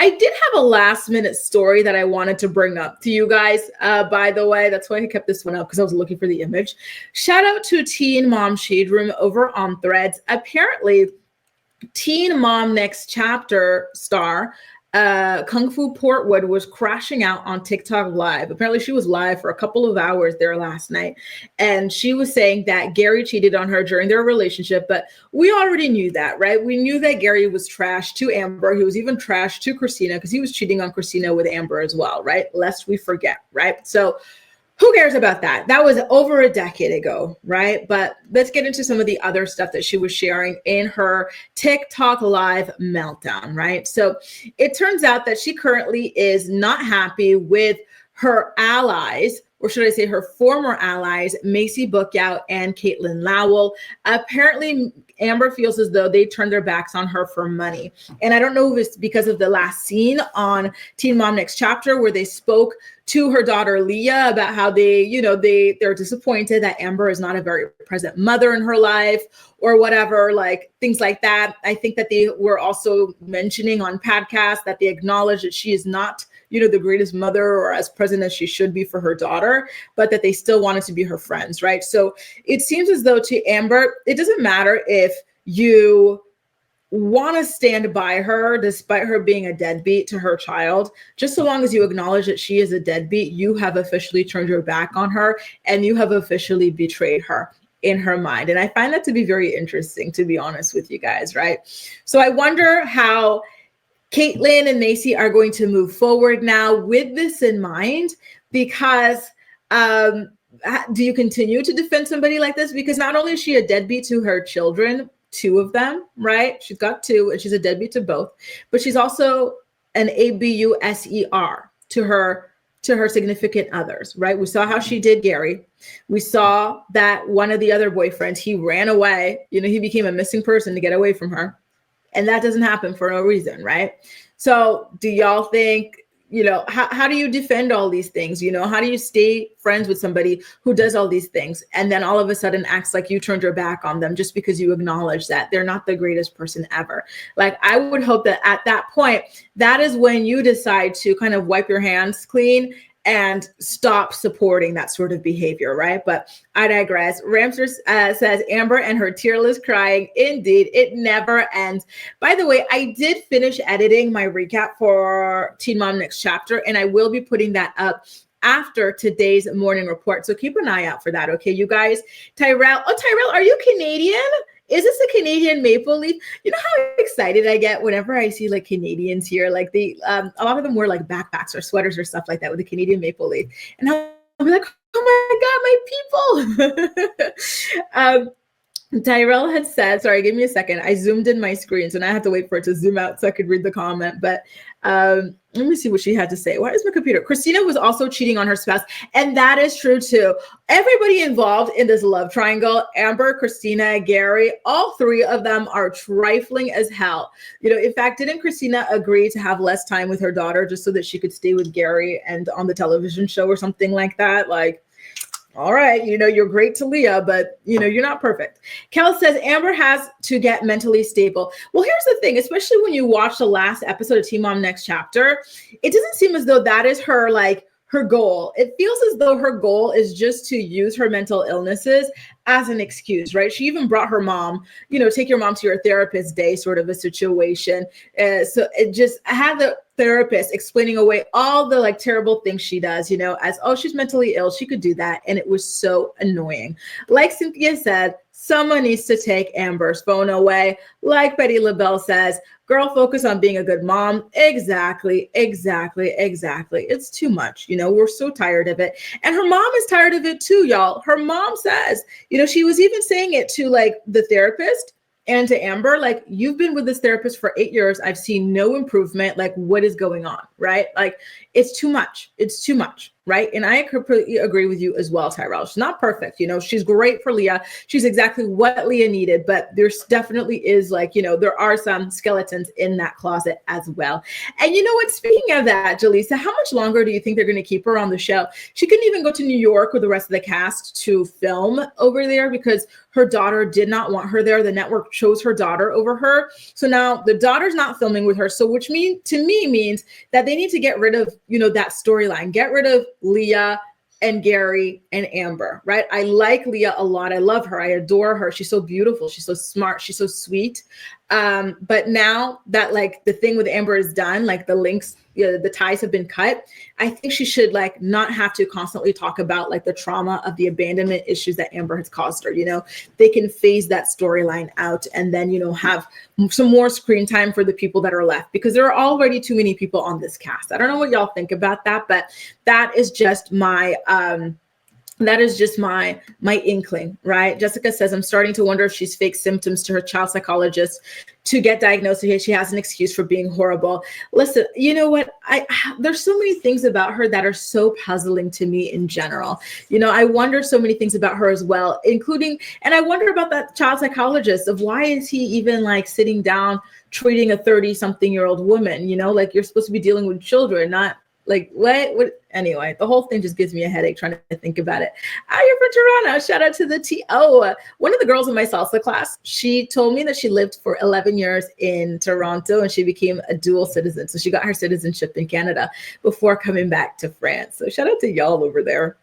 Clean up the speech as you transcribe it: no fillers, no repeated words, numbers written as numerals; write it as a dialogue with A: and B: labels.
A: I did have a last minute story that I wanted to bring up to you guys. By the way, that's why I kept this one up, because I was looking for the image. Shout out to Teen Mom Shade Room over on Threads. Apparently, Teen Mom Next Chapter star Kung Fu Portwood was crashing out on TikTok live. Apparently she was live for a couple of hours there last night. And she was saying that Gary cheated on her during their relationship, but we already knew that, right? We knew that Gary was trash to Amber. He was even trash to Christina because he was cheating on Christina with Amber as well, right? Lest we forget, right? So who cares about that? That was over a decade ago, right? But let's get into some of the other stuff that she was sharing in her TikTok live meltdown, right? So it turns out that she currently is not happy with her allies, or should I say her former allies, Maci Bookout and Catelynn Lowell. Apparently, Amber feels as though they turned their backs on her for money. And I don't know if it's because of the last scene on Teen Mom Next Chapter where they spoke to her daughter Leah about how they're disappointed that Amber is not a very present mother in her life or whatever, like things like that. I think that they were also mentioning on podcasts that they acknowledge that she is not the greatest mother or as present as she should be for her daughter, but that they still wanted to be her friends, right? So it seems as though to Amber, it doesn't matter if you want to stand by her despite her being a deadbeat to her child. Just so long as you acknowledge that she is a deadbeat, you have officially turned your back on her and you have officially betrayed her in her mind. And I find that to be very interesting, to be honest with you guys, right? So I wonder how Catelynn and Maci are going to move forward now with this in mind, because do you continue to defend somebody like this? Because not only is she a deadbeat to her children, 2 of them, right? She's got 2 and she's a deadbeat to both, but she's also an abuser to her significant others, right? We saw how she did Gary. We saw that one of the other boyfriends, he ran away, he became a missing person to get away from her. And that doesn't happen for no reason, right? So do y'all think, how do you defend all these things? How do you stay friends with somebody who does all these things and then all of a sudden acts like you turned your back on them just because you acknowledge that they're not the greatest person ever? Like, I would hope that at that point, that is when you decide to kind of wipe your hands clean and stop supporting that sort of behavior, right? But I digress. Ramster says, Amber and her tearless crying. Indeed, it never ends. By the way, I did finish editing my recap for Teen Mom Next Chapter, and I will be putting that up after today's morning report. So keep an eye out for that, okay, you guys? Tyrell, are you Canadian? Is this a Canadian maple leaf? You know how excited I get whenever I see like Canadians here, like a lot of them wear like backpacks or sweaters or stuff like that with a Canadian maple leaf. And I'll be like, oh my God, my people. Tyrell had said, sorry, give me a second. I zoomed in my screen, so now I have to wait for it to zoom out so I could read the comment. But let me see what she had to say. Why is my computer? Christina was also cheating on her spouse. And that is true too. Everybody involved in this love triangle, Amber, Christina, Gary, all 3 of them are trifling as hell. In fact, didn't Christina agree to have less time with her daughter just so that she could stay with Gary and on the television show or something like that? Like, all right, you're great to Leah, but you're not perfect. Kel says Amber has to get mentally stable. Well, here's the thing, especially when you watch the last episode of Teen Mom Next Chapter, it doesn't seem as though that is her goal. It feels as though her goal is just to use her mental illnesses as an excuse, right? She even brought her mom, take your mom to your therapist day sort of a situation. So it just had the therapist explaining away all the like terrible things she does, as, oh, she's mentally ill. She could do that. And it was so annoying. Like Cynthia said, someone needs to take Amber's phone away. Like Betty LaBelle says, girl, focus on being a good mom. Exactly. It's too much. We're so tired of it. And her mom is tired of it too, y'all. Her mom says, she was even saying it to like the therapist and to Amber, like, you've been with this therapist for 8 years. I've seen no improvement. Like, what is going on? Right? Like, it's too much. It's too much. right? And I completely agree with you as well, Tyrell. She's not perfect. She's great for Leah. She's exactly what Leah needed, but there's definitely is like, there are some skeletons in that closet as well. And you know what? Speaking of that, Jaleesa, how much longer do you think they're going to keep her on the show? She couldn't even go to New York with the rest of the cast to film over there because her daughter did not want her there. The network chose her daughter over her. So now the daughter's not filming with her. So which means that they need to get rid of, that storyline, get rid of Leah and Gary and Amber, right? I like Leah a lot. I love her. I adore her. She's so beautiful. She's so smart. She's so sweet. But now that like the thing with Amber is done, like the links, the ties have been cut. I think she should like not have to constantly talk about like the trauma of the abandonment issues that Amber has caused her. They can phase that storyline out and then, have some more screen time for the people that are left, because there are already too many people on this cast. I don't know what y'all think about that, but that is just my inkling, right? Jessica says, I'm starting to wonder if she's fake symptoms to her child psychologist to get diagnosed. She has an excuse for being horrible. Listen, you know what? There's so many things about her that are so puzzling to me in general. I wonder so many things about her as well, including, and I wonder about that child psychologist of why is he even like sitting down treating a 30-something-year-old woman, like you're supposed to be dealing with children, not like what? Anyway, the whole thing just gives me a headache trying to think about it. You're from Toronto. Shout out to the TO. One of the girls in my salsa class, she told me that she lived for 11 years in Toronto and she became a dual citizen. So she got her citizenship in Canada before coming back to France. So shout out to y'all over there.